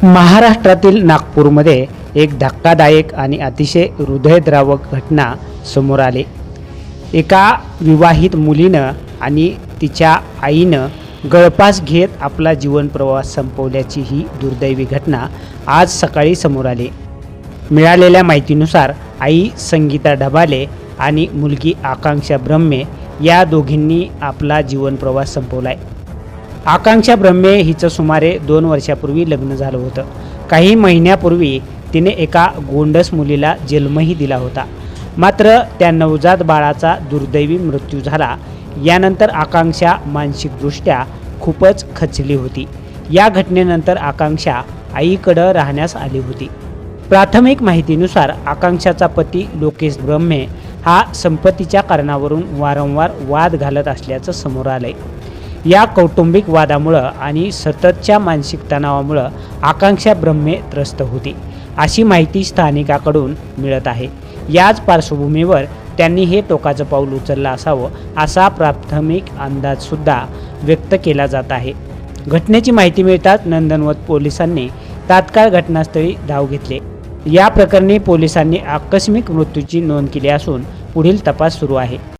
महाराष्ट्रातील नागपूरमध्ये एक धक्कादायक आणि अतिशय हृदयद्रावक घटना समोर आली। एका विवाहित मुलीनं आणि तिच्या आईनं गळफास घेत आपला जीवन प्रवास संपवल्याची ही दुर्दैवी घटना आज सकाळी समोर आली। मिळालेल्या माहितीनुसार आई संगीता ढबाले आणि मुलगी आकांक्षा ब्रह्मे या दोघींनी आपला जीवन प्रवास संपवलाय। आकांक्षा ब्रह्मे हिचं सुमारे 2 वर्षापूर्वी लग्न झालं होतं। काही महिन्यापूर्वी तिने एका गोंडस मुलीला जन्मही दिला होता। मात्र त्या नवजात बाळाचा दुर्दैवी मृत्यू झाला। यानंतर आकांक्षा मानसिकदृष्ट्या खूपच खचली होती। या घटनेनंतर आकांक्षा आईकडं राहण्यास आली होती। प्राथमिक माहितीनुसार आकांक्षाचा पती लोकेश ब्रह्मे हा संपत्तीच्या कारणावरून वारंवार वाद घालत असल्याचं समोर आलंय। या कौटुंबिक वादामुळं आणि सततच्या मानसिक तणावामुळं आकांक्षा ब्रह्मे त्रस्त होती, अशी माहिती स्थानिकांकडून मिळत आहे। याच पार्श्वभूमीवर त्यांनी हे टोकाचं पाऊल उचललं असावं असा प्राथमिक अंदाजसुद्धा व्यक्त केला जात आहे। घटनेची माहिती मिळताच नंदनवन पोलिसांनी तात्काळ घटनास्थळी धाव घेतली। या प्रकरणी पोलिसांनी आकस्मिक मृत्यूची नोंद केली असून पुढील तपास सुरू आहे।